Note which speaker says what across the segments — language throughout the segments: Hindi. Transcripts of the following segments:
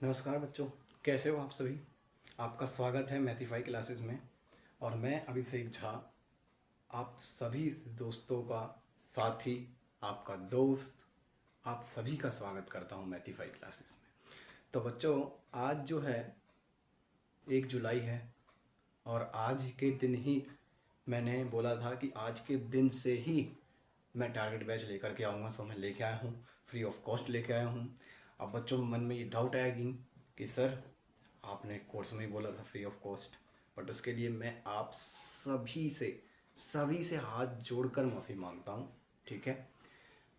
Speaker 1: नमस्कार बच्चों, कैसे हो आप सभी। आपका स्वागत है मैथिफाई क्लासेस में। और मैं अभिषेक झा, आप सभी दोस्तों का साथी, आपका दोस्त, आप सभी का स्वागत करता हूं मैथिफाई क्लासेस में। तो बच्चों, आज जो है 1 जुलाई है और आज के दिन ही मैंने बोला था कि आज के दिन से ही मैं टारगेट बैच लेकर के आऊँगा। सो मैं लेके आया हूँ, फ्री ऑफ कॉस्ट लेके आया हूँ। अब बच्चों मन में ये डाउट आएगी कि सर आपने कोर्स में ही बोला था फ्री ऑफ कॉस्ट, बट उसके लिए मैं आप सभी से हाथ जोड़कर माफ़ी मांगता हूँ। ठीक है,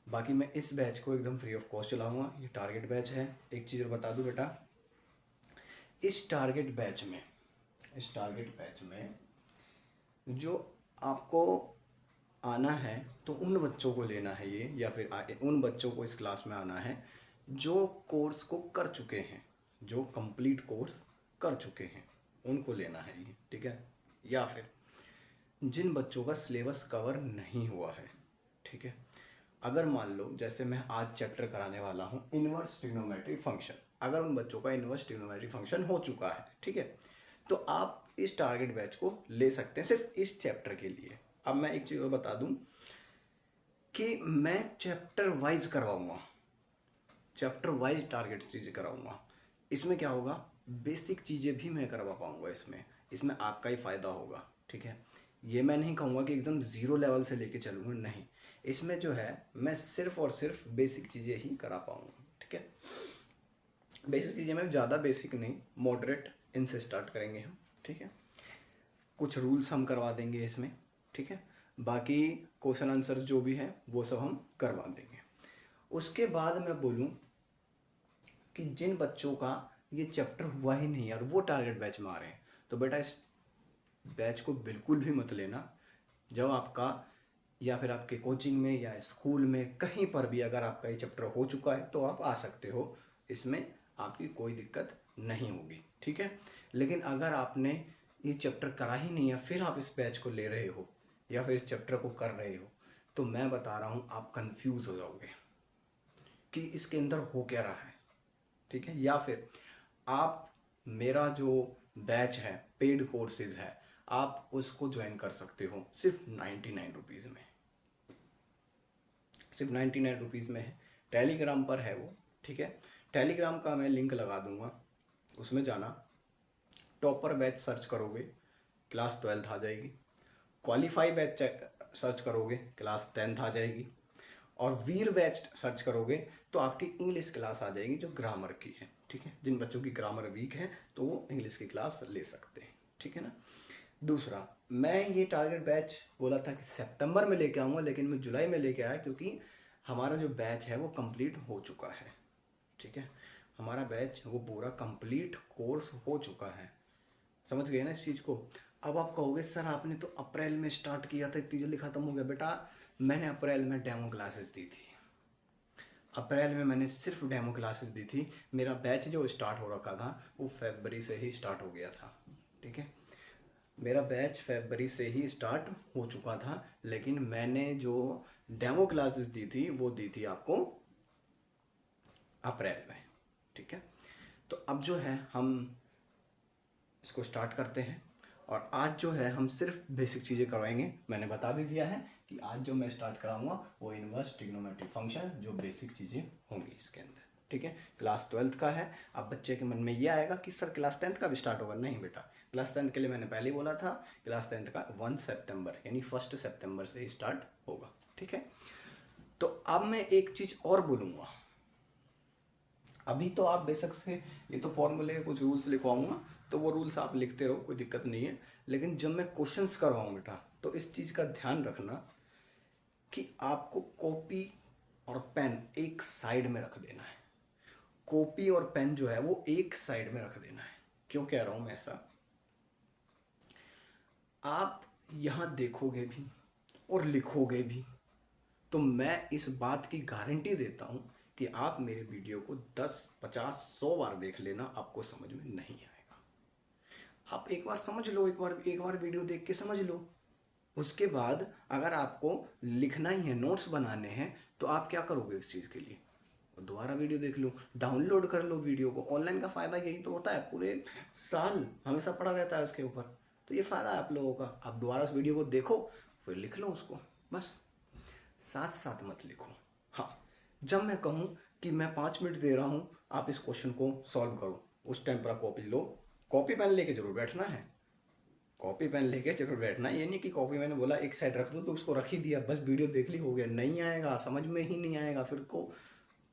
Speaker 1: बाकी मैं इस बैच को एकदम फ्री ऑफ कॉस्ट चलाऊँगा। ये टारगेट बैच है। एक चीज़ और बता दूँ बेटा, इस टारगेट बैच में जो आपको आना है तो उन बच्चों को लेना है ये, या फिर उन बच्चों को इस क्लास में आना है जो कोर्स को कर चुके हैं, जो कंप्लीट कोर्स कर चुके हैं, उनको लेना है ये। ठीक है, या फिर जिन बच्चों का सिलेबस कवर नहीं हुआ है। ठीक है, अगर मान लो जैसे मैं आज चैप्टर कराने वाला हूँ इनवर्स ट्रिग्नोमेट्री फंक्शन, अगर उन बच्चों का इनवर्स ट्रिग्नोमेट्री फंक्शन हो चुका है, ठीक है, तो आप इस टारगेट बैच को ले सकते हैं सिर्फ इस चैप्टर के लिए। अब मैं एक चीज़ और बता दूं कि मैं चैप्टर वाइज करवाऊंगा, चैप्टर वाइज टारगेट चीज़ें कराऊंगा। इसमें क्या होगा, बेसिक चीज़ें भी मैं करवा पाऊंगा। इसमें आपका ही फ़ायदा होगा। ठीक है, ये मैं नहीं कहूँगा कि एकदम ज़ीरो लेवल से लेके चलूँगा, नहीं। इसमें जो है मैं सिर्फ और सिर्फ बेसिक चीज़ें ही करा पाऊँगा। ठीक है, बेसिक चीज़ें में ज़्यादा बेसिक नहीं, मॉडरेट इनसे स्टार्ट करेंगे हम। ठीक है, कुछ रूल्स हम करवा देंगे इसमें। ठीक है, बाकी क्वेश्चन आंसर जो भी है वो सब हम करवा देंगे। उसके बाद मैं बोलूँ कि जिन बच्चों का ये चैप्टर हुआ ही नहीं और वो टारगेट बैच में आ रहे हैं, तो बेटा इस बैच को बिल्कुल भी मत लेना। जब आपका या फिर आपके कोचिंग में या स्कूल में कहीं पर भी अगर आपका ये चैप्टर हो चुका है तो आप आ सकते हो, इसमें आपकी कोई दिक्कत नहीं होगी। ठीक है, लेकिन अगर आपने ये चैप्टर करा ही नहीं है फिर आप इस बैच को ले रहे हो या फिर इस चैप्टर को कर रहे हो, तो मैं बता रहा हूँ आप कंफ्यूज हो जाओगे कि इसके अंदर हो क्या रहा है। ठीक है, या फिर आप मेरा जो बैच है, पेड कोर्सेज है, आप उसको ज्वाइन कर सकते हो सिर्फ 99 रुपीज़ में, सिर्फ 99 रुपीज़ में है। टेलीग्राम पर है वो। ठीक है, टेलीग्राम का मैं लिंक लगा दूंगा, उसमें जाना, टॉपर बैच सर्च करोगे क्लास 12th आ जाएगी, क्वालिफाई बैच सर्च करोगे क्लास 10th आ जाएगी, और वीर बैच सर्च करोगे तो आपकी इंग्लिश क्लास आ जाएगी जो ग्रामर की है। ठीक है, जिन बच्चों की ग्रामर वीक है तो वो इंग्लिश की क्लास ले सकते हैं। ठीक है ना। दूसरा, मैं ये टारगेट बैच बोला था कि सितंबर में लेके आऊँगा, लेकिन मैं जुलाई में लेके आया क्योंकि हमारा जो बैच है वो कंप्लीट हो चुका है। ठीक है, हमारा बैच वो पूरा कंप्लीट कोर्स हो चुका है। समझ गए ना इस चीज़ को। अब आप कहोगे सर आपने तो अप्रैल में स्टार्ट किया था, इतनी जल्दी ख़त्म हो गया। बेटा मैंने अप्रैल में डेमो क्लासेस दी थी, अप्रैल में मैंने सिर्फ डेमो क्लासेस दी थी। मेरा बैच जो स्टार्ट हो रखा था वो फरवरी से ही स्टार्ट हो गया था। ठीक है, मेरा बैच फरवरी से ही स्टार्ट हो चुका था, लेकिन मैंने जो डेमो क्लासेस दी थी वो दी थी आपको अप्रैल में। ठीक है, तो अब जो है हम इसको स्टार्ट करते हैं। और आज जो है हम सिर्फ बेसिक चीज़ें करवाएंगे। मैंने बता भी दिया है कि आज जो मैं स्टार्ट कराऊंगा वो इनवर्स ट्रिग्नोमेट्री फंक्शन, जो बेसिक चीज़ें होंगी इसके अंदर। ठीक है, क्लास 12th का है। अब बच्चे के मन में ये आएगा कि सर क्लास 10th का भी स्टार्ट होगा। नहीं बेटा, क्लास 10th के लिए मैंने पहले ही बोला था, क्लास 10th का 1 सितंबर यानी 1 सितंबर से ही स्टार्ट होगा। ठीक है, तो अब मैं एक चीज़ और बोलूँगा। अभी तो आप बेशक से ये तो फॉर्मूले कुछ रूल्स लिखवाऊंगा तो वो रूल्स आप लिखते रहो, कोई दिक्कत नहीं है। लेकिन जब मैं क्वेश्चंस करवाऊँ बेटा, तो इस चीज़ का ध्यान रखना कि आपको कॉपी और पेन एक साइड में रख देना है। कॉपी और पेन जो है वो एक साइड में रख देना है। क्यों कह रहा हूँ मैं ऐसा, आप यहाँ देखोगे भी और लिखोगे भी तो मैं इस बात की गारंटी देता हूँ कि आप मेरे वीडियो को 10, 50, 100 बार देख लेना, आपको समझ में नहीं आएगा। आप एक बार समझ लो, एक बार वीडियो देख के समझ लो। उसके बाद अगर आपको लिखना ही है, नोट्स बनाने हैं, तो आप क्या करोगे इस चीज़ के लिए, दोबारा वीडियो देख लो, डाउनलोड कर लो वीडियो को। ऑनलाइन का फ़ायदा यही तो होता है, पूरे साल हमेशा पड़ा रहता है उसके ऊपर। तो ये फ़ायदा है आप लोगों का। आप दोबारा उस वीडियो को देखो, फिर लिख लो उसको, बस। साथ साथ मत लिखो। हाँ, जब मैं कहूँ कि मैं 5 मिनट दे रहा हूँ, आप इस क्वेश्चन को सॉल्व करो, उस टाइम पर आप कॉपी लो, कॉपी पेन लेके जरूर बैठना है। कॉपी पेन लेके जरूर बैठना, ये नहीं कि कॉपी मैंने बोला एक साइड रख दो तो उसको रख ही दिया, बस वीडियो देख ली हो गया। नहीं आएगा, समझ में ही नहीं आएगा, फिर को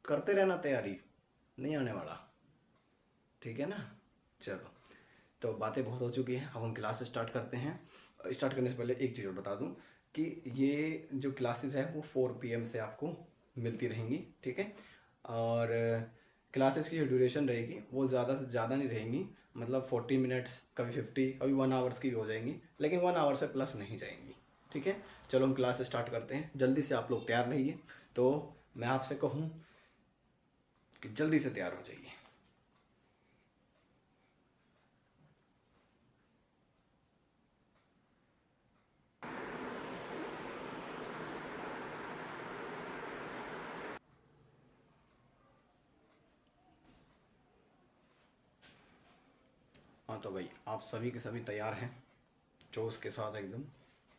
Speaker 1: करते रहना तैयारी, नहीं आने वाला। ठीक है ना। चलो, तो बातें बहुत हो चुकी हैं, अब हम क्लास स्टार्ट करते हैं। स्टार्ट करने से पहले एक चीज़ और बता दूं कि ये जो क्लासेस है वो 4 PM से आपको मिलती रहेंगी। ठीक है। और क्लासेस की जो ड्यूरेशन रहेगी वो ज़्यादा से ज़्यादा नहीं रहेंगी, मतलब 40 मिनट्स, कभी 50, कभी 1 आवर्स की भी हो जाएंगी, लेकिन 1 आवर से प्लस नहीं जाएंगी। ठीक है। चलो हम क्लास स्टार्ट करते हैं, जल्दी से आप लोग तैयार रहिए। तो मैं आपसे कहूँ कि जल्दी से तैयार हो जाइए। हाँ तो भाई, आप सभी के सभी तैयार हैं, जोश के साथ एकदम।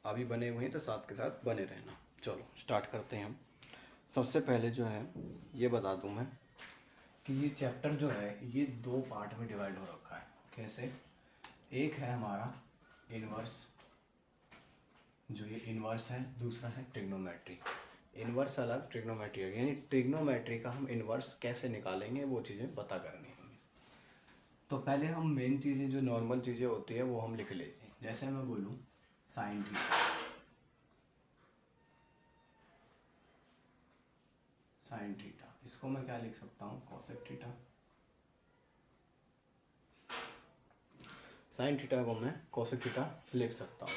Speaker 1: अभी बने हुए हैं तो साथ के साथ बने रहना। चलो स्टार्ट करते हैं हम। सबसे पहले जो है ये बता दूं मैं कि ये चैप्टर जो है ये 2 पार्ट में डिवाइड हो रखा है। कैसे? एक है हमारा इनवर्स, जो ये इनवर्स है, दूसरा है ट्रिग्नोमेट्री। इनवर्स अलग, ट्रिग्नोमेट्री अलग, यानी ट्रिग्नोमेट्री का हम इनवर्स कैसे निकालेंगे वो चीज़ें पता करनी है हमें। तो पहले हम मेन चीज़ें जो नॉर्मल चीज़ें होती है वो हम लिख लेते हैं। जैसे मैं बोलूँ साइन थीटा, साइन थीटा, इसको मैं क्या लिख सकता हूँ? Cosec theta. साइन थीटा को मैं कोसेक थीटा लिख सकता हूँ।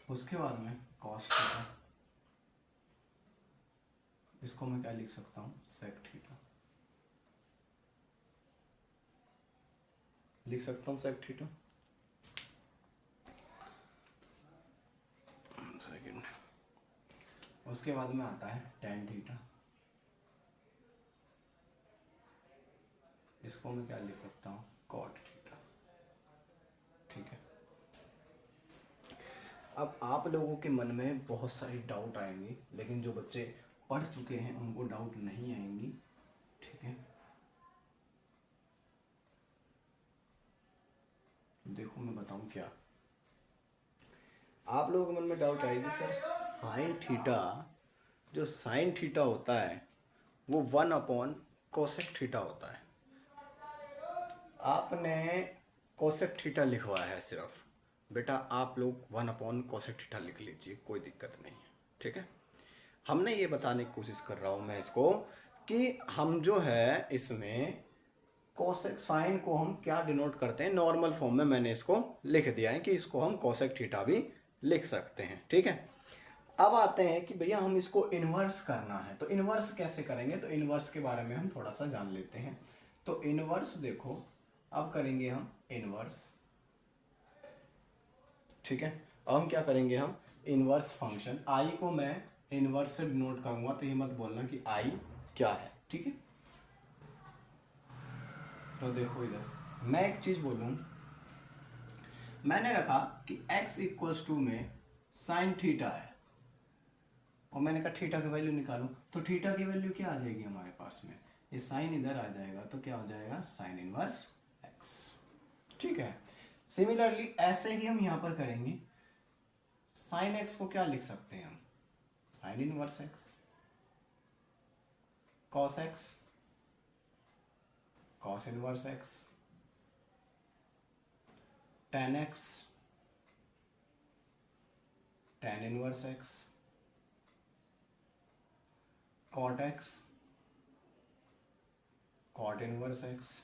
Speaker 1: उसके बाद में कॉस थीटा, इसको मैं क्या लिख सकता हूँ? सेक थीटा लिख सकता हूँ, सेक थीटा। सेकंड, उसके बाद में आता है टेन थीटा, इसको मैं क्या लिख सकता हूँ? Cot theta. ठीक है। अब आप लोगों के मन में बहुत सारी डाउट आएंगी, लेकिन जो बच्चे पढ़ चुके हैं उनको डाउट नहीं आएंगी। ठीक है। देखो मैं बताऊं क्या, आप लोगों के मन में डाउट आएगी, सर साइन थीटा, जो साइन थीटा होता है वो 1/कोसेक थीटा होता है। आपने कोसेक थीटा लिखवाया है सिर्फ, बेटा आप लोग 1/कोसेक थीटा लिख लीजिए, कोई दिक्कत नहीं है। ठीक है। हमने ये बताने की कोशिश कर रहा हूँ मैं इसको कि हम जो है इसमें कोसेक साइन को हम क्या डिनोट करते हैं, नॉर्मल फॉर्म में मैंने इसको लिख दिया है कि इसको हम कोसेक थीटा भी लिख सकते हैं। ठीक है। अब आते हैं कि भैया हम इसको इन्वर्स करना है, तो इन्वर्स कैसे करेंगे? तो इन्वर्स के बारे में हम थोड़ा सा जान लेते हैं। तो इन्वर्स देखो, अब करेंगे हम इन्वर्स। ठीक है। अब हम क्या करेंगे? हम इन्वर्स फंक्शन आई को मैं इन्वर्स से डिनोट करूंगा, तो ये मत बोलना कि आई क्या है। ठीक है। तो देखो इधर मैं एक चीज बोलूं, मैंने रखा कि x इक्वल्स टू में साइन थीटा है, और मैंने कहा थीटा की वैल्यू निकालो, तो थीटा की वैल्यू क्या आ जाएगी हमारे पास में? ये साइन इधर आ जाएगा तो क्या हो जाएगा? Sine inverse x। ठीक है। सिमिलरली ऐसे ही हम यहां पर करेंगे, साइन x को क्या लिख सकते हैं हम? Sine inverse x, cos x, cos inverse x, tan x, tan inverse x, cot x, cot inverse x,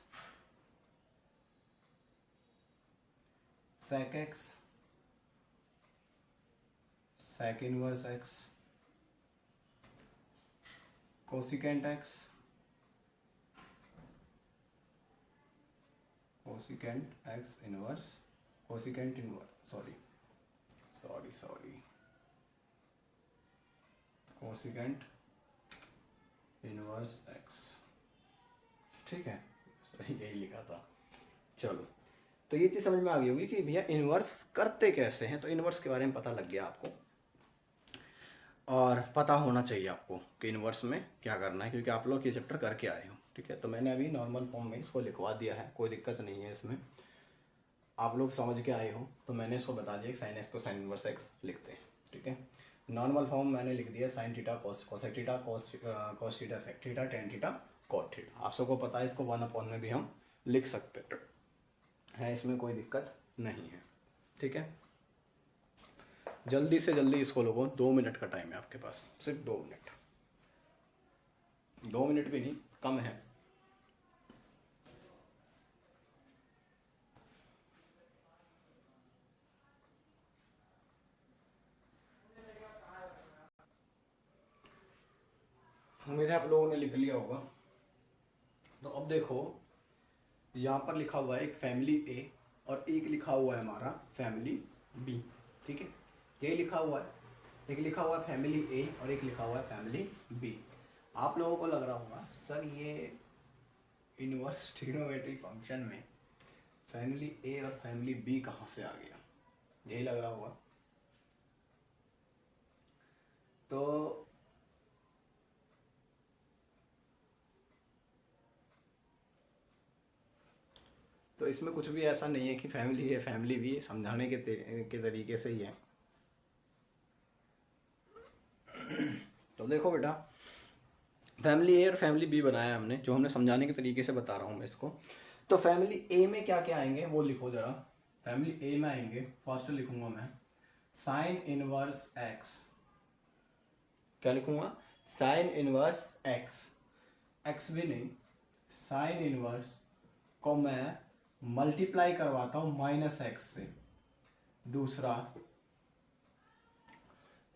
Speaker 1: sec x, sec inverse x, cosecant x, cosecant x inverse, cosecant inverse, sorry cosecant inverse x। ठीक है, यही लिखा था। चलो, तो ये चीज़ समझ में आ गई होगी कि भैया इन्वर्स करते कैसे हैं। तो इन्वर्स के बारे में पता लग गया आपको, और पता होना चाहिए आपको कि इन्वर्स में क्या करना है, क्योंकि आप लोग ये चैप्टर करके आए हो। ठीक है, तो मैंने अभी नॉर्मल फॉर्म में इसको लिखवा दिया है, कोई दिक्कत नहीं है इसमें, आप लोग समझ के आए हो। तो मैंने इसको बता दिया कि साइन एक्स को साइन इनवर्स एक्स लिखते हैं। ठीक है, नॉर्मल फॉर्म मैंने लिख दिया sine theta cos cosec theta cos theta sec theta tan theta cot theta. आप सबको पता है, इसको 1/, में भी हम लिख सकते हैं, इसमें कोई दिक्कत नहीं है। ठीक है, जल्दी से जल्दी इसको लोगों, 2 मिनट का टाइम है आपके पास, सिर्फ 2 मिनट, 2 मिनट भी नहीं, कम है। उम्मीद है आप लोगों ने लिख लिया होगा। तो अब देखो, यहाँ पर लिखा हुआ है एक फैमिली ए और एक लिखा हुआ है हमारा फैमिली बी। ठीक है, ये लिखा हुआ है, एक लिखा हुआ है फैमिली ए और एक लिखा हुआ है फैमिली बी। आप लोगों को लग रहा होगा सर ये इनवर्स ट्रिग्नोमेट्री फंक्शन में फैमिली ए और फैमिली बी कहाँ से आ गया, यही लग रहा होगा। तो इसमें कुछ भी ऐसा नहीं है कि फैमिली है फैमिली भी, समझाने के तरीके से ही है। तो देखो बेटा, फैमिली ए और फैमिली बी बनाया हमने, जो हमने समझाने के तरीके से बता रहा हूँ मैं इसको। तो फैमिली ए में क्या क्या आएंगे वो लिखो जरा। फैमिली ए में आएंगे, फर्स्ट लिखूंगा मैं साइन इनवर्स एक्स। क्या लिखूंगा? साइन इनवर्स एक्स, एक्स भी नहीं, साइन इनवर्स को मैं मल्टीप्लाई करवाता हूँ माइनस एक्स से। दूसरा,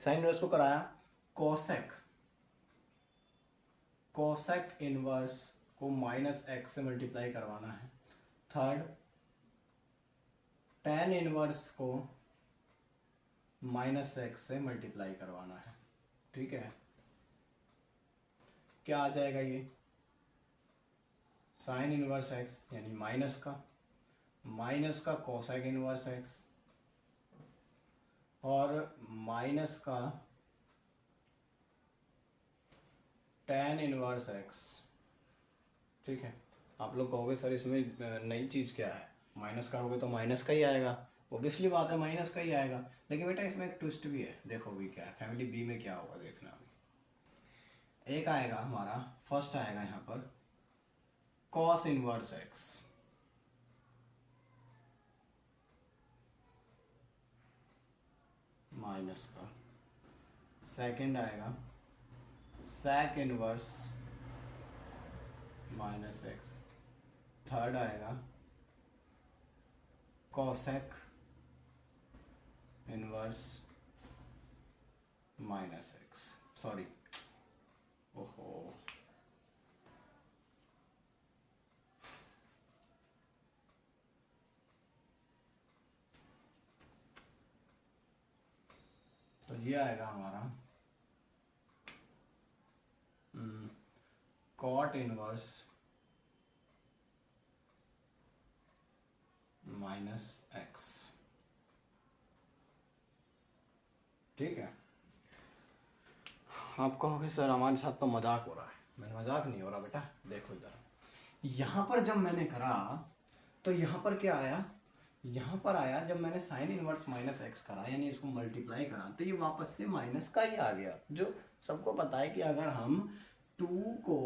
Speaker 1: साइन इनवर्स को कराया कोसेक, कोसेक इनवर्स को माइनस एक्स से मल्टीप्लाई करवाना है। थर्ड, टेन इनवर्स को माइनस एक्स से मल्टीप्लाई करवाना है। ठीक है, क्या आ जाएगा ये? साइन इनवर्स एक्स यानी माइनस का कोसेक इनवर्स एक्स और माइनस का टेन इनवर्स एक्स। ठीक है, आप लोग कहोगे सर इसमें नई चीज़ क्या है, माइनस का होगा तो माइनस का ही आएगा, ओबियसली बात है माइनस का ही आएगा। लेकिन बेटा इसमें एक ट्विस्ट भी है, देखो भी क्या है, फैमिली बी में क्या होगा देखना अभी। एक आएगा हमारा, फर्स्ट आएगा यहाँ पर कॉस इनवर्स एक्स, माइनस का। सेकंड आएगा sec inverse minus x. Third आएगा cosec inverse minus x, sorry, ओहो, तो ये आएगा हमारा कॉट इनवर्स माइनस एक्स। ठीक है, आप कहोगे सर हमारे साथ तो मजाक हो रहा है। मैं मजाक नहीं हो रहा बेटा, देखो इधर, यहाँ पर जब मैंने करा तो यहाँ पर क्या आया, यहाँ पर आया जब मैंने साइन इनवर्स माइनस एक्स करा यानी इसको मल्टीप्लाई करा तो ये वापस से माइनस का ही आ गया। जो सबको पता है कि अगर हम 2 को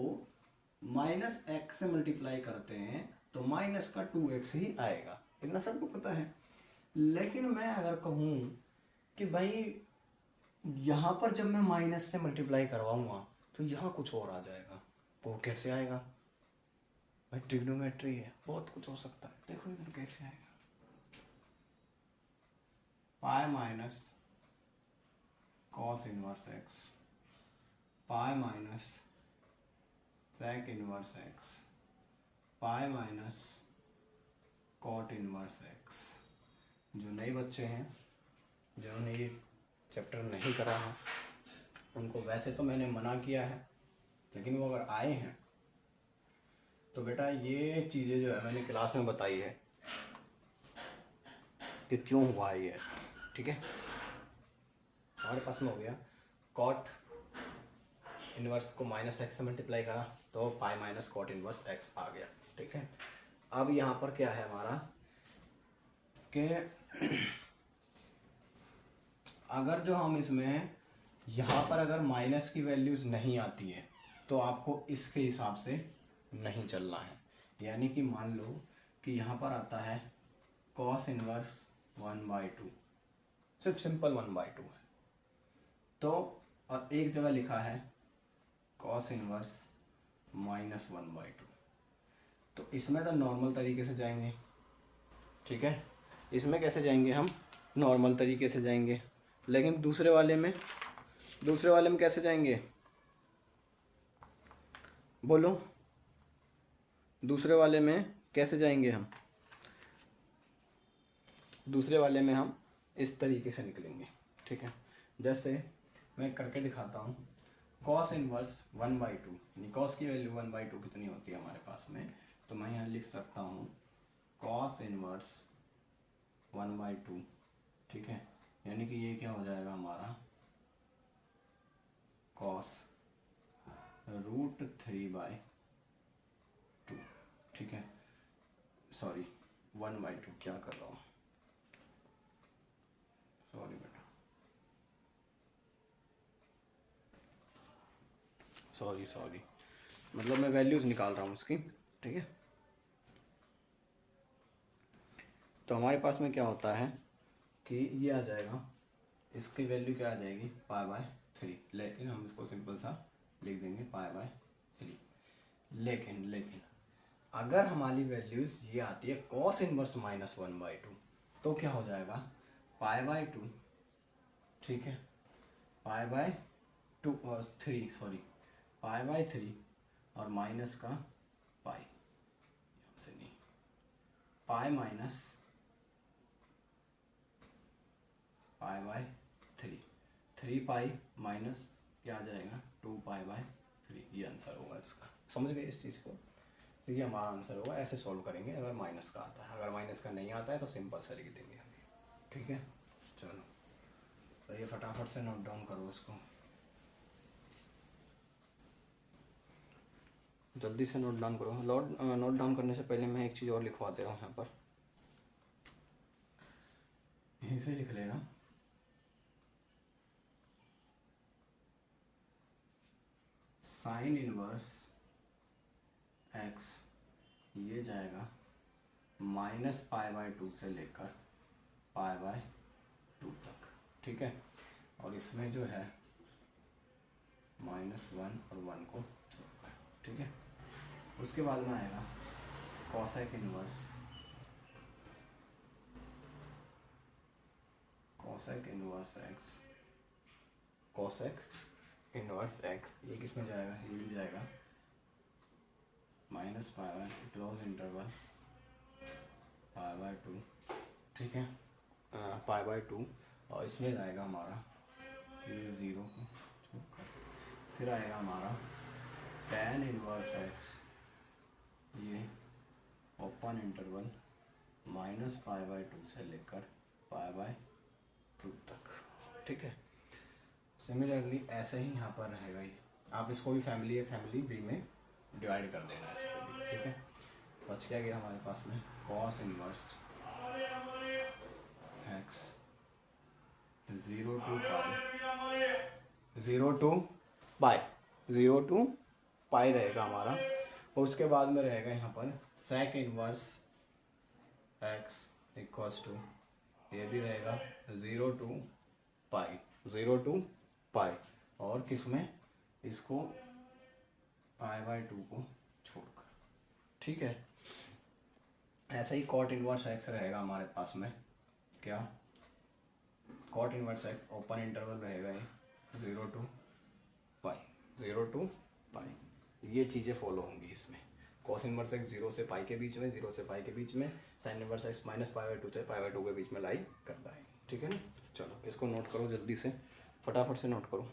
Speaker 1: माइनस एक्स से मल्टीप्लाई करते हैं तो माइनस का 2x ही आएगा, इतना सबको पता है। लेकिन मैं अगर कहूँ कि भाई यहाँ पर जब मैं माइनस से मल्टीप्लाई करवाऊँगा तो यहाँ कुछ और आ जाएगा, वो कैसे आएगा भाई? ट्रिग्नोमेट्री है, बहुत कुछ हो सकता है। देखो इधर कैसे आएगा, pi minus cos inverse x, pi minus sec inverse x, pi minus cot inverse x. जो नए बच्चे हैं जिन्होंने ये चैप्टर नहीं करा है उनको वैसे तो मैंने मना किया है, लेकिन वो अगर आए हैं तो तो बेटा ये चीज़ें जो है मैंने क्लास में बताई है कि क्यों हुआ है ये ऐसा, ठीक है। हमारे पास में हो गया कॉट इनवर्स को माइनस एक्स से मल्टीप्लाई करा तो pi minus cot inverse x आ गया, ठीक है। अब यहाँ पर क्या है हमारा कि अगर जो हम इसमें यहाँ पर अगर माइनस की वैल्यूज़ नहीं आती है तो आपको इसके हिसाब से नहीं चलना है। यानी कि मान लो कि यहाँ पर आता है कॉस इनवर्स 1/2, सिर्फ सिंपल 1/2 है, तो और एक जगह लिखा है कॉस इनवर्स -1/2, तो इसमें तो नॉर्मल तरीके से जाएंगे, ठीक है। इसमें कैसे जाएंगे हम, नॉर्मल तरीके से जाएंगे। लेकिन दूसरे वाले में कैसे जाएंगे, बोलो, दूसरे वाले में कैसे जाएंगे हम? दूसरे वाले में हम इस तरीके से निकलेंगे, ठीक है। जैसे मैं करके दिखाता हूँ, कॉस इनवर्स 1/2, यानी कॉस की वैल्यू 1/2 कितनी होती है हमारे पास में, तो मैं यहाँ लिख सकता हूँ कॉस इनवर्स 1/2, ठीक है। यानी कि ये क्या हो जाएगा हमारा कॉस √3/2, ठीक है। सॉरी 1/2 क्या कर रहा हूँ, सॉरी बेटा, सॉरी मतलब मैं वैल्यूज़ निकाल रहा हूँ उसकी, ठीक है। तो हमारे पास में क्या होता है कि ये आ जाएगा, इसकी वैल्यू क्या आ जाएगी π/3, लेकिन हम इसको सिंपल सा लिख देंगे π/3। लेकिन अगर हमारी वैल्यूज़ ये आती है कॉस इनवर्स -1/2 तो क्या हो जाएगा π/2, ठीक है, π/3 और माइनस का पाई, यहाँ से नहीं, पाई माइनस π/3, 3π माइनस क्या आ जाएगा 2π/3, ये आंसर होगा इसका। समझ गए इस चीज़ को, तो ये हमारा आंसर होगा। ऐसे सॉल्व करेंगे अगर माइनस का आता है, अगर माइनस का नहीं आता है तो सिंपल सा लिख देंगे अभी, ठीक है। चलो तो ये फटाफट से नोट डाउन करो इसको, जल्दी से नोट डाउन करो। नोट डाउन करने से पहले मैं एक चीज़ और लिखवा दे रहा हूँ यहाँ पर, यहीं से लिख लेना। साइन इनवर्स एक्स ये जाएगा -π/2 से लेकर π/2 तक, ठीक है। और इसमें जो है -1 और 1 को छोड़कर, ठीक है। उसके बाद में आएगा कॉसेक इनवर्स एक्स, ये किस में जाएगा, ये भी जाएगा -π/2 क्लोज इंटरवल π/2, ठीक है, π/2। और इसमें जाएगा हमारा ये 0 को छोड़कर, फिर आएगा हमारा tan इनवर्स एक्स, ये ओपन इंटरवल -π/2 से लेकर π/2 तक, ठीक है। सिमिलरली ऐसे ही यहाँ पर रहेगा ही, आप इसको भी फैमिली बी में डिवाइड कर देना इसको भी, ठीक है। बच क्या गया हमारे पास में cos inverse x 0 to pi रहेगा हमारा। और उसके बाद में रहेगा यहाँ पर sec inverse x equals to, ये भी रहेगा 0 to पाई और किस में, इसको π/2 को छोड़कर, ठीक है। ऐसे ही कॉट इनवर्स एक्स रहेगा हमारे पास में, क्या cot inverse x open interval रहेगा ये 0 to पाई। ये चीज़ें फॉलो होंगी इसमें। कॉस इनवर्स एक्स 0 से पाई के बीच में, 0 से पाई के बीच में, साइन इनवर्स एक्स -π/2 से π/2 के बीच में लाई करता है, ठीक है ना। चलो इसको नोट करो जल्दी से, फटाफट से नोट करो।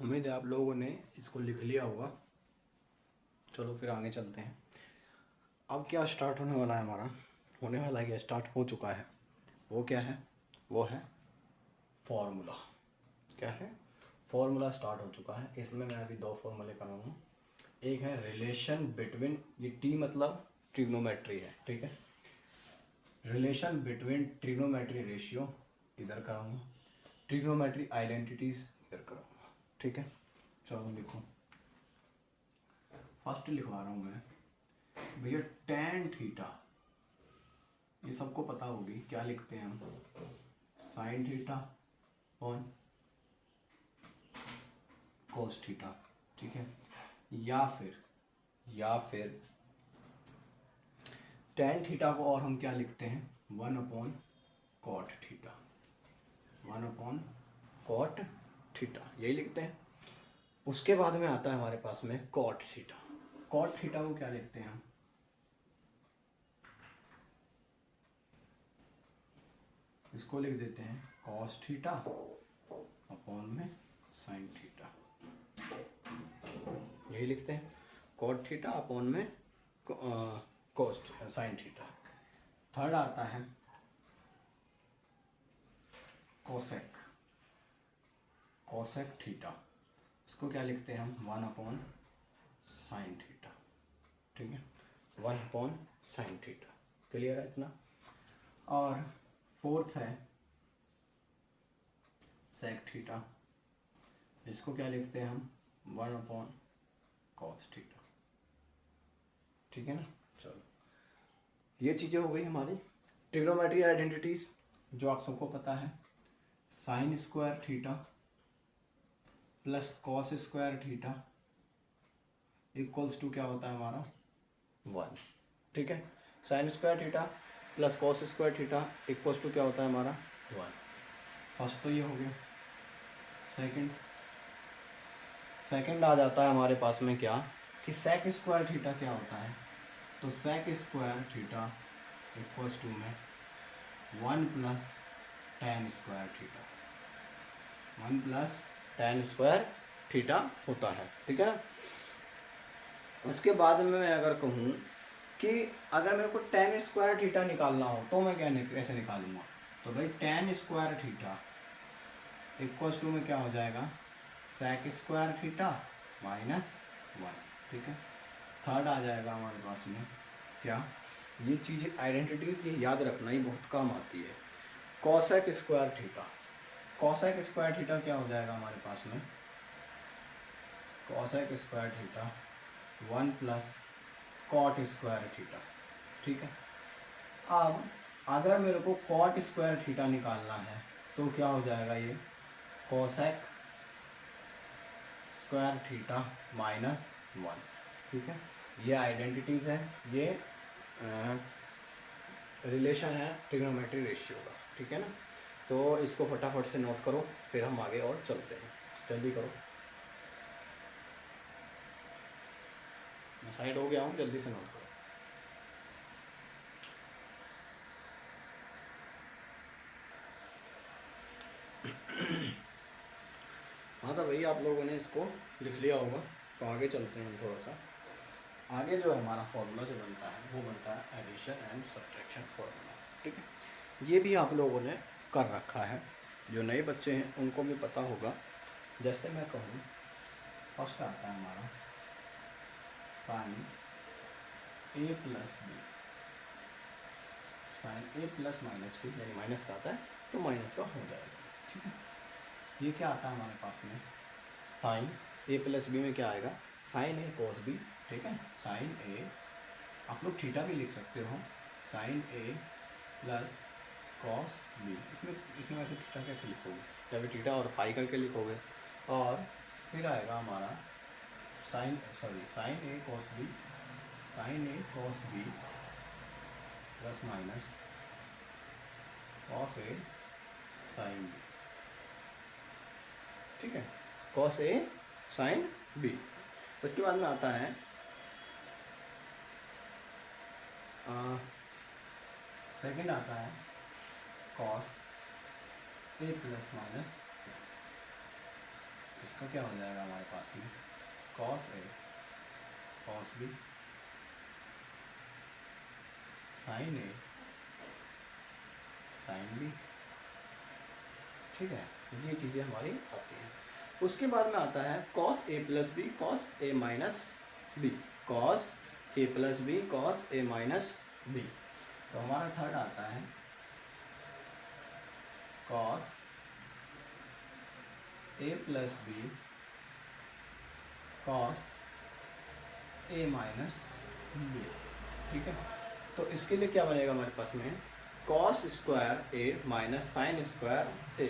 Speaker 1: उम्मीद है आप लोगों ने इसको लिख लिया होगा। चलो फिर आगे चलते हैं। अब क्या स्टार्ट होने वाला है हमारा, होने वाला है क्या, स्टार्ट हो चुका है। वो क्या है, वो है फॉर्मूला। क्या है, फॉर्मूला स्टार्ट हो चुका है। इसमें मैं अभी दो फॉर्मूले कराऊंगा। एक है रिलेशन बिटवीन, ये टी मतलब ट्रिग्नोमेट्री है, ठीक है। रिलेशन बिटवीन ट्रिग्नोमेट्री रेशियो इधर कराऊंगा, ट्रिग्नोमेट्री आइडेंटिटीज इधर कराऊंगा, ठीक है। चलो लिखो, फर्स्ट लिखवा रहा हूँ मैं भैया tan थीटा, ये सबको पता होगी क्या लिखते हैं हम, sin theta on cos theta, ठीक है। या फिर tan थीटा को और हम क्या लिखते हैं, 1/cot थीटा, 1/cot थीटा, यही लिखते हैं। उसके बाद में आता है हमारे पास में cot थीटा। cot थीटा को क्या लिखते हैं हम, इसको लिख देते हैं cos थीटा अपॉन में sin थीटा, यही लिखते हैं cot थीटा अपॉन में cos sin थीटा। थर्ड आता है कोसेक, कोसेक थीटा, इसको क्या लिखते हैं हम, 1/sin थीटा, ठीक है, 1/sin थीटा। क्लियर है इतना। और फोर्थ है सेक थीटा, इसको क्या लिखते हैं हम, 1/cos थीटा, ठीक है ना। चलो ये चीज़ें हो गई हमारी ट्रिग्नोमेट्री आइडेंटिटीज जो आप सबको पता है। Sine square theta plus cos square theta equals to क्या होता है हमारा, 1, ठीक है। Sine square theta plus cos square theta equals to क्या होता है हमारा, 1। फर्स्ट तो ये हो गया। सेकंड आ जाता है हमारे पास में क्या, कि सेक स्क्वायर थीटा क्या होता है, तो sec square theta equals to में 1+tan square theta, 1+tan square theta होता है, ठीक है ना। उसके बाद में मैं अगर कहूँ कि अगर मेरे को tan स्क्वायर थीटा निकालना हो तो मैं कैसे निकालूंगा, तो भाई tan square theta equals to में क्या हो जाएगा, सेक स्क्वायर थीटा -1, ठीक है। थर्ड आ जाएगा हमारे पास में क्या, ये चीज़ें आइडेंटिटीज ये याद रखना, ही बहुत काम आती है। Cosec square theta, cosec square theta क्या हो जाएगा हमारे पास में, cosec square theta 1+cot square theta, ठीक है। अब अगर मेरे को cot स्क्वायर थीटा निकालना है तो क्या हो जाएगा, ये कॉसेक स्क्वायर थीटा -1, ठीक है। ये आइडेंटिटीज़ है, ये रिलेशन है ट्रिग्नोमेट्री रेशियो का, ठीक है ना। तो इसको फटाफट से नोट करो, फिर हम आगे और चलते हैं, जल्दी करो। मैं साइड हो गया हूँ, जल्दी से नोट करो। हाँ तो भाई आप लोगों ने इसको लिख लिया होगा, तो आगे चलते हैं थोड़ा सा। आगे जो हमारा फॉर्मूला जो बनता है वो बनता है एडिशन एंड सब्ट्रैक्शन फॉर्मूला, ठीक है। ये भी आप लोगों ने कर रखा है, जो नए बच्चे हैं उनको भी पता होगा। जैसे मैं कहूँ, फर्स्ट आता है हमारा sine a plus B, sine a plus minus B, यानी माइनस का आता है तो माइनस का हो जाएगा, ठीक है। ये क्या आता है हमारे पास में, साइन a प्लस बी में क्या आएगा, साइन a कॉस बी, ठीक है। साइन a, आप लोग थीटा भी लिख सकते हो, sine a plus cos B. इसमें वैसे थीटा कैसे लिखोगे, जब थीटा और फाई करके लिखोगे। और फिर आएगा हमारा sine a cos B, sine a cos B plus minus cos a sine B, ठीक है, कॉस a साइन बी। उसके बाद में आता है सेकंड आता है कॉस a प्लस माइनस, इसका क्या हो जाएगा हमारे पास में, cos A cos B sine A sign B. ठीक है, ये चीज़ें हमारी आती हैं। उसके बाद में आता है cos A plus B cos A minus B, cos A plus B cos A minus B. तो हमारा थर्ड आता है cos A plus B cos A minus B. ठीक है, तो इसके लिए क्या बनेगा हमारे पास में, cos square A minus sine square A,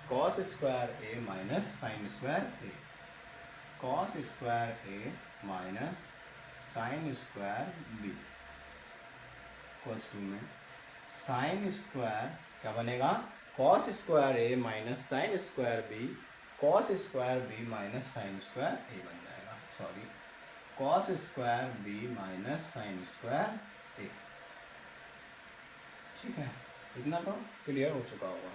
Speaker 1: cos square A minus sine square A, cos square A minus sine square B equals to में साइन स्क्वायर क्या बनेगा, cos square A minus sine square B, cos square B minus sine square A बन जाएगा, sorry cos square B minus sine square A. ठीक है, इतना तो क्लियर हो चुका होगा।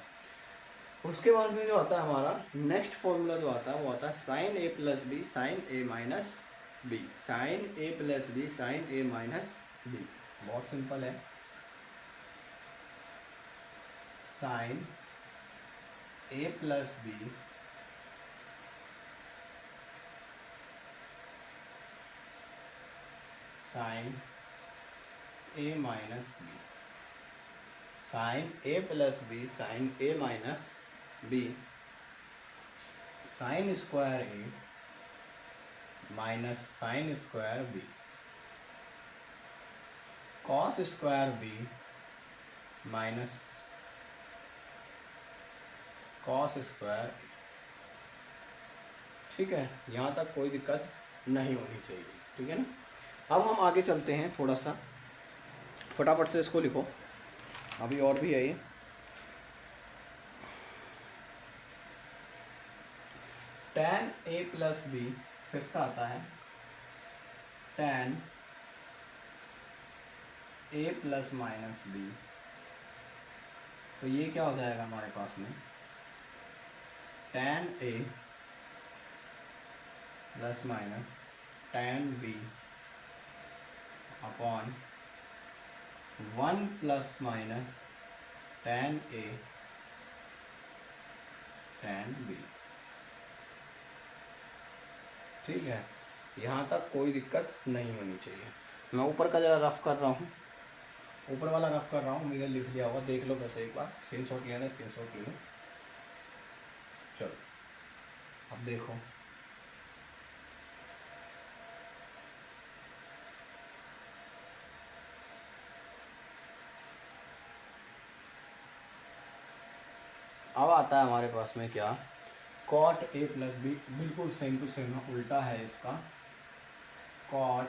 Speaker 1: उसके बाद में जो आता है हमारा नेक्स्ट फॉर्मूला जो आता है वो आता है sine A plus B sine A minus B, sine A plus B sine A minus B. बहुत सिंपल है, sine A plus B sine A minus B, sine A plus B sine A minus B, sine square A minus sine square B, cos square B minus cos square A. ठीक है, यहाँ तक कोई दिक्कत नहीं होनी चाहिए। ठीक है ना, अब हम आगे चलते हैं, थोड़ा सा फटाफट से इसको लिखो, अभी और भी है ये। tan a plus B, fifth आता है tan a plus minus B. तो ये क्या हो जाएगा हमारे पास में, tan a plus minus tan b upon 1 plus minus tan a tan b। ठीक है, यहाँ तक कोई दिक्कत नहीं होनी चाहिए। मैं ऊपर का ज़रा रफ कर रहा हूँ, ऊपर वाला रफ कर रहा हूँ, मैंने लिख दिया होगा, देख लो वैसे एक बार, स्क्रीनशॉट लेना, स्क्रीनशॉट ले लो। चलो अब देखो, अब आता है हमारे पास में क्या, कॉट ए प्लस बी, बिल्कुल सेम टू सेम है, उल्टा है इसका, cot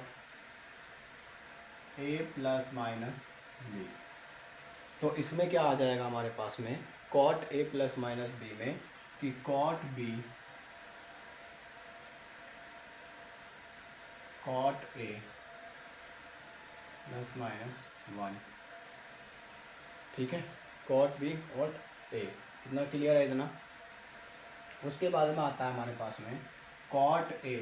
Speaker 1: A plus minus B. तो इसमें क्या आ जाएगा हमारे पास में, cot A plus minus B में कि cot B cot A plus minus 1। ठीक है, कॉट बी कॉट ए, इतना क्लियर है इतना। उसके बाद में आता है हमारे पास में cot A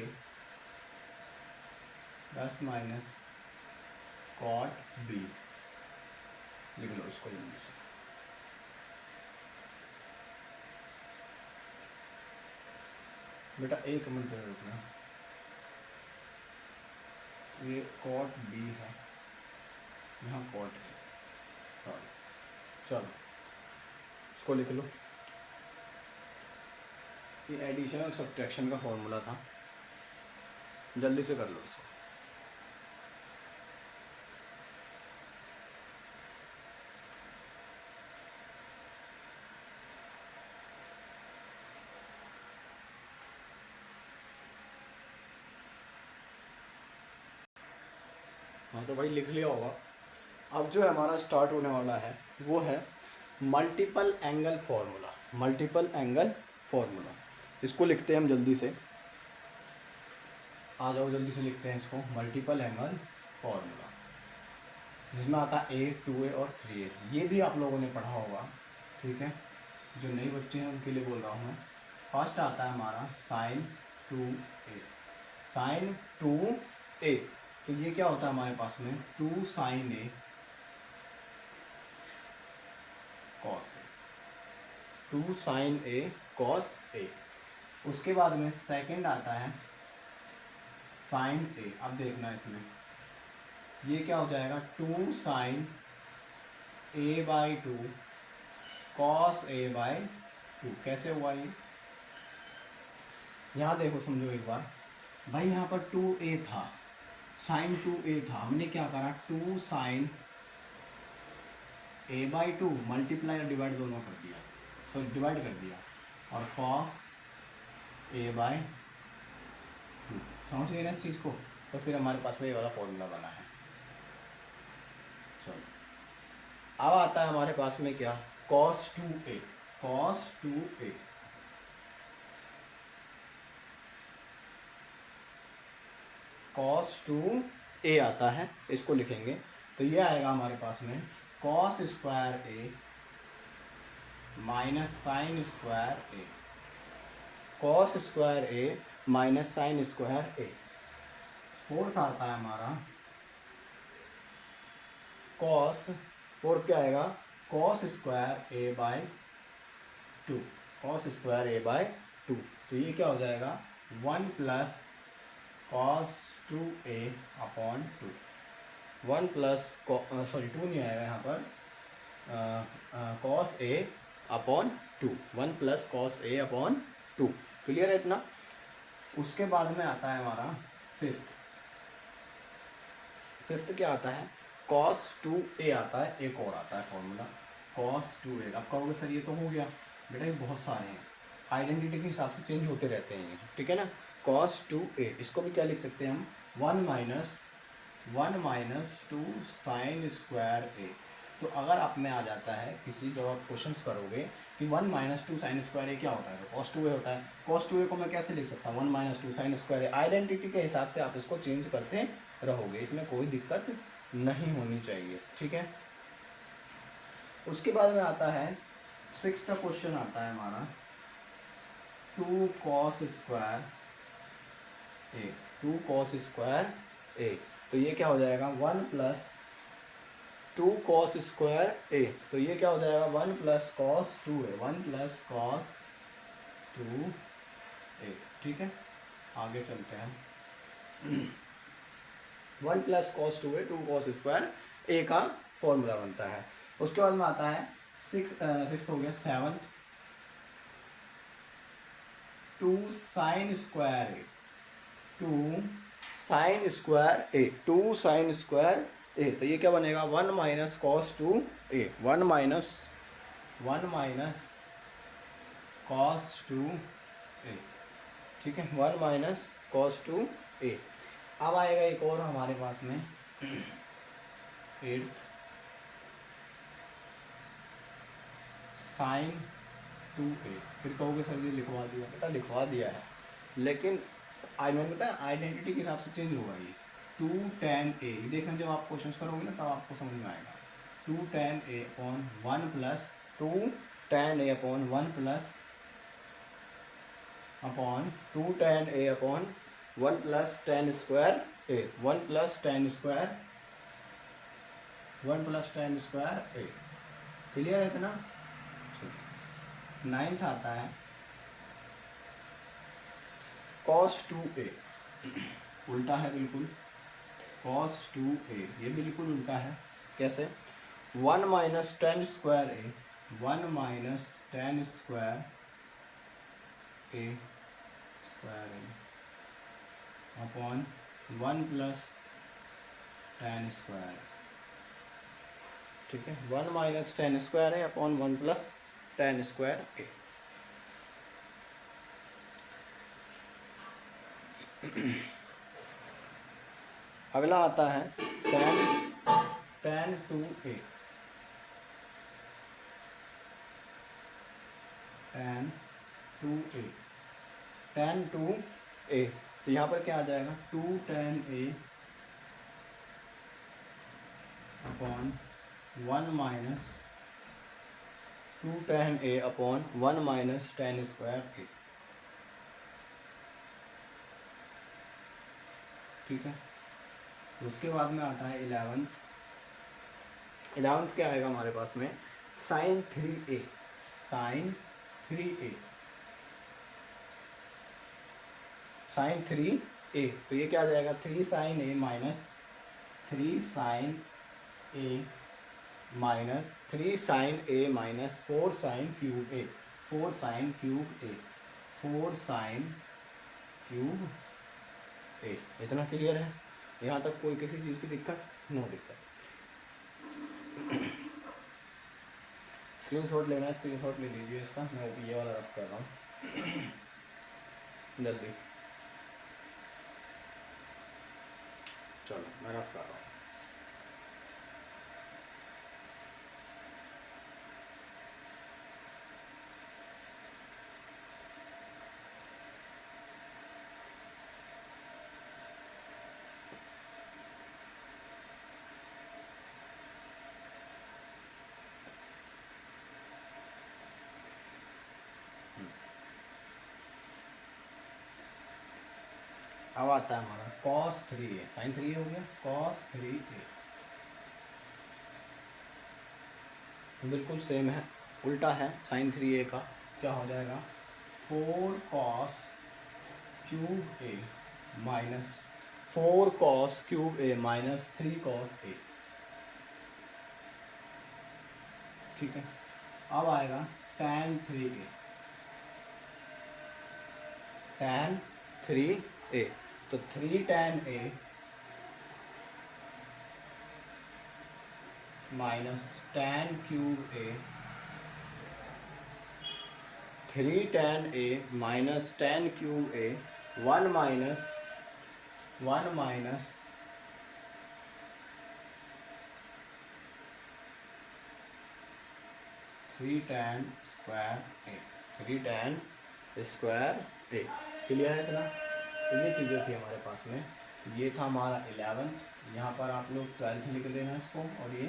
Speaker 1: plus minus cot B, लिख लो इसको जल्दी से। बेटा एक मिनट रुकना, ये कॉट बी है, यहाँ कॉट ए, सॉरी, चलो इसको लिख लो। ये एडिशन और सब्ट्रैक्शन का फॉर्मूला था, जल्दी से कर लो इसको। हाँ तो भाई लिख लिया होगा। अब जो हमारा स्टार्ट होने वाला है वो है multiple angle formula, multiple angle formula. इसको लिखते हैं हम जल्दी से, आ जाओ जल्दी से लिखते हैं इसको, मल्टीपल एंगल फॉर्मूला, जिसमें आता है ए, 2a और 3a। ये भी आप लोगों ने पढ़ा होगा, ठीक है, जो नए बच्चे हैं उनके लिए बोल रहा हूँ मैं, फर्स्ट आता है हमारा साइन 2a, साइन 2a, तो ये क्या होता है हमारे पास में 2 sine a cos a, 2 sine a cos a। उसके बाद में सेकंड आता है साइन a। अब देखना इसमें ये क्या हो जाएगा 2 साइन a/2 कॉस a/2। कैसे हुआ ये, यहाँ देखो समझो एक बार भाई, यहाँ पर 2a था, साइन 2a था, हमने क्या करा 2 साइन a/2 मल्टीप्लाई और डिवाइड दोनों कर दिया, सॉरी डिवाइड कर दिया, और कॉस a/2। समझ गए ना इस चीज़ को, तो फिर हमारे पास में ये वाला फॉर्मूला बना है। चलो अब आता है हमारे पास में क्या cos 2a, cos 2a, cos 2a आता है, इसको लिखेंगे तो ये आएगा हमारे पास में cos square a minus sine square a, cos square a minus sine square a। Fourth आता है हमारा cos, फोर्थ क्या आएगा cos square a/2, cos square a/2, तो ये क्या हो जाएगा 1 plus cos 2a upon 2, 1 plus sorry 2 नहीं आएगा यहाँ पर, cos a upon 2, 1 plus cos a upon 2। Clear है इतना। उसके बाद में आता है हमारा फिफ्थ क्या आता है cos 2a आता है, एक और आता है फॉर्मूला cos 2a। अब कहोगे सर ये तो हो गया, बेटा ये बहुत सारे हैं, आइडेंटिटी के हिसाब से चेंज होते रहते हैं ये, ठीक है ना। cos 2a, इसको भी क्या लिख सकते हैं हम 1 माइनस 2 साइन स्क्वायर a। तो अगर आप में आ जाता है किसी जब आप क्वेश्चंस करोगे कि 1 माइनस 2 साइन स्क्वायर a क्या होता है, तो cos 2a होता है। cos 2a को मैं कैसे लिख सकता हूँ 1 minus 2 sine square a। Identity के हिसाब से आप इसको चेंज करते रहोगे, इसमें कोई दिक्कत नहीं होनी चाहिए, ठीक है। उसके बाद में आता है 6th क्वेश्चन आता है हमारा 2 cos square a, 2 cos square a, तो ये क्या हो जाएगा 1 प्लस 2 cos स्क्वायर a, तो ये क्या हो जाएगा 1 plus cos 2a, 1 plus cos 2a, ठीक है। आगे चलते हैं 1 plus cos 2a, 2 cos square a का फॉर्मूला बनता है। उसके बाद में आता है 6th हो गया 7th 2 sine square a, 2 sine square a, 2 sine square a, तो ये क्या बनेगा 1 minus cos 2a, 1 minus cos 2a, ठीक है, 1 माइनस cos 2a। अब आएगा एक और हमारे पास में 8th साइन 2a। फिर कहोगे सर ये लिखवा दिया, बेटा लिखवा दिया है, लेकिन मैंने बताया आइडेंटिटी के हिसाब से चेंज होगा ये 2 tan a। देखना जब आप क्वेश्चन करोगे ना तब आपको समझ में आएगा 2 tan a upon 1 plus 2 tan a upon 1 plus upon 2 tan a upon 1 plus tan square a, 1 plus tan square 1 plus tan square a। Clear है इतना। 9th आता है cos 2a, उल्टा है बिल्कुल, cos 2a ये बिल्कुल उल्टा है। कैसे 1 minus ten square a, 1 minus ten square a square a upon 1 plus ten square, ठीक है, 1 माइनस टेन स्क्वायर है upon 1 plus ten square a। अगला आता है tan 2a, tan 2a, tan 2a, तो यहाँ पर क्या आ जाएगा 2 tan a upon 1 minus 2 tan a upon 1 minus ten square a। ठीक है। उसके बाद में आता है 11th। 11th क्या आएगा हमारे पास में, sign 3a। Sign 3a, sign 3a, तो ये क्या आ जाएगा, 3 sine a minus 3 sine a minus 3 sine a minus 4 sine cube a, 4 sine cube a, 4 sine cube a। इतना क्लियर है? यहाँ तक कोई किसी चीज़ की दिक्कत? नो दिक्कत। स्क्रीनशॉट लेना है, स्क्रीनशॉट ले लीजिए इसका, मैं ये वाला रफ कर रहा हूँ जल्दी। चलो मैं रफ कर रहा हूँ। अब आता है हमारा cos 3a, साइन 3a हो गया, cos 3a बिल्कुल सेम है, उल्टा है साइन 3a का। क्या हो जाएगा, 4 cos cube a minus 4 cos cube a minus 3 cos a। ठीक है। अब आएगा tan 3a, tan 3a, तो 3 tan a minus tan cube a, 3 tan a minus tan cube a, 1 minus 3 tan square a, 3 tan square a। Clear है इतना? तो ये चीज़ें थी हमारे पास में। ये था हमारा 11th, यहाँ पर आप लोग 12th लिख देना इसको, और ये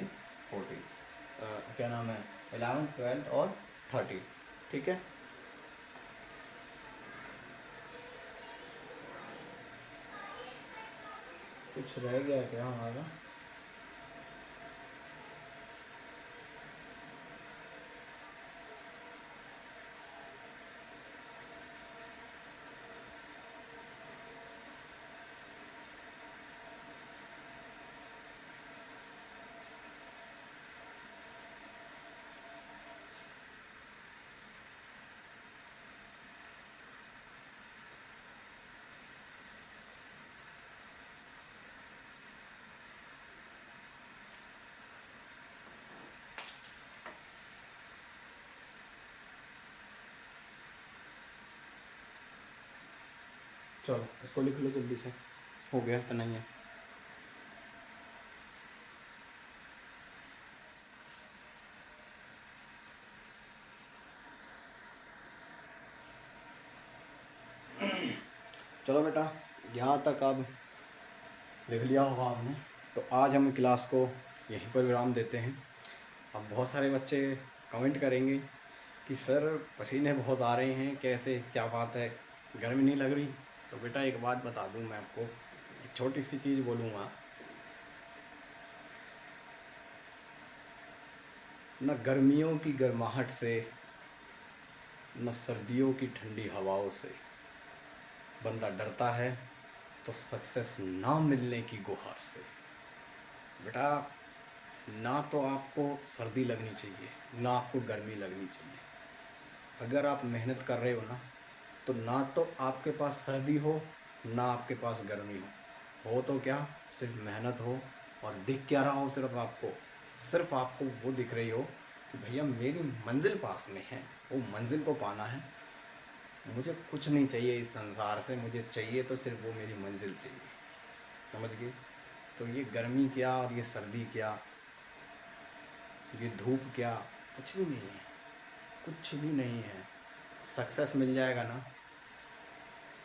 Speaker 1: 14 क्या नाम है, 11th 12th और 13। ठीक है। कुछ रह गया क्या हमारा? चलो इसको लिख लो जल्दी से, हो गया इतना ही है। चलो बेटा, यहाँ तक अब लिख लिया होगा आपने, तो आज हम क्लास को यहीं पर विराम देते हैं। अब बहुत सारे बच्चे कमेंट करेंगे कि सर पसीने बहुत आ रहे हैं, कैसे, क्या बात है, गर्मी नहीं लग रही? तो बेटा एक बात बता दूं मैं आपको, एक छोटी सी चीज़ बोलूँगा, न गर्मियों की गर्माहट से, न सर्दियों की ठंडी हवाओं से बंदा डरता है, तो सक्सेस ना मिलने की गुहार से। बेटा ना तो आपको सर्दी लगनी चाहिए, ना आपको गर्मी लगनी चाहिए। अगर आप मेहनत कर रहे हो ना तो आपके पास सर्दी हो, ना आपके पास गर्मी हो तो क्या, सिर्फ मेहनत हो। और दिख क्या रहा हो, सिर्फ आपको वो दिख रही हो कि भैया मेरी मंजिल पास में है, वो मंजिल को पाना है, मुझे कुछ नहीं चाहिए इस संसार से, मुझे चाहिए तो सिर्फ वो मेरी मंजिल चाहिए। समझ गए? तो ये गर्मी क्या और ये सर्दी क्या, ये धूप क्या, कुछ भी नहीं है, कुछ भी नहीं है। सक्सेस मिल जाएगा ना,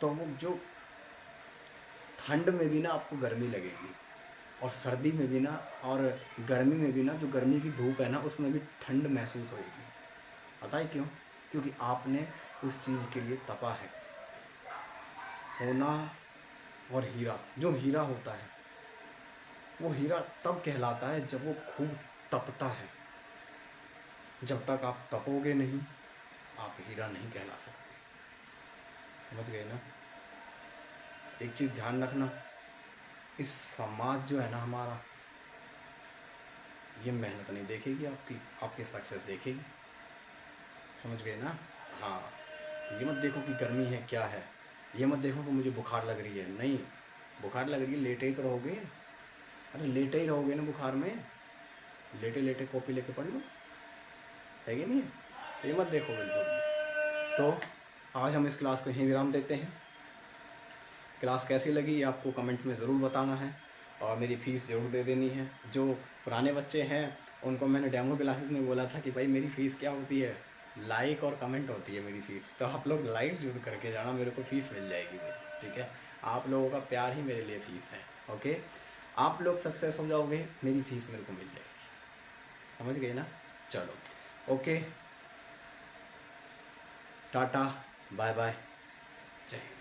Speaker 1: तो वो जो ठंड में भी ना आपको गर्मी लगेगी, और सर्दी में भी ना, और गर्मी में भी ना, जो गर्मी की धूप है ना उसमें भी ठंड महसूस होगी। पता है क्यों? क्योंकि आपने उस चीज़ के लिए तपा है। सोना और हीरा, जो हीरा होता है वो हीरा तब कहलाता है जब वो खूब तपता है। जब तक आप तपोगे नहीं, आप हीरा नहीं कहला सकते। समझ गए ना? एक चीज़ ध्यान रखना, इस समाज जो है ना हमारा, ये मेहनत नहीं देखेगी आपकी, आपकी सक्सेस देखेगी। समझ गए ना? हाँ, तो ये मत देखो कि गर्मी है क्या है, ये मत देखो कि मुझे बुखार लग रही है। नहीं, बुखार लग रही है लेटे ही तो रहोगे। अरे लेटे ही रहोगे ना बुखार में, लेटे लेटे कॉपी लेके पढ़ लो, है कि नहीं? तो ये मत देखो बिल्कुल भी। तो आज हम इस क्लास को यहीं विराम देते हैं। क्लास कैसी लगी ये आपको कमेंट में ज़रूर बताना है, और मेरी फ़ीस ज़रूर दे देनी है। जो पुराने बच्चे हैं उनको मैंने डेमो क्लासेस में बोला था कि भाई मेरी फ़ीस क्या होती है, लाइक और कमेंट होती है मेरी फ़ीस। तो आप लोग लाइक ज़रूर करके जाना, मेरे को फ़ीस मिल जाएगी मेरी, ठीक है? आप लोगों का प्यार ही मेरे लिए फ़ीस है। ओके, आप लोग सक्सेस हो जाओगे, मेरी फ़ीस मेरे को मिल जाएगी। समझ गए ना? चलो, ओके, टाटा, बाय बाय, जय हिंद।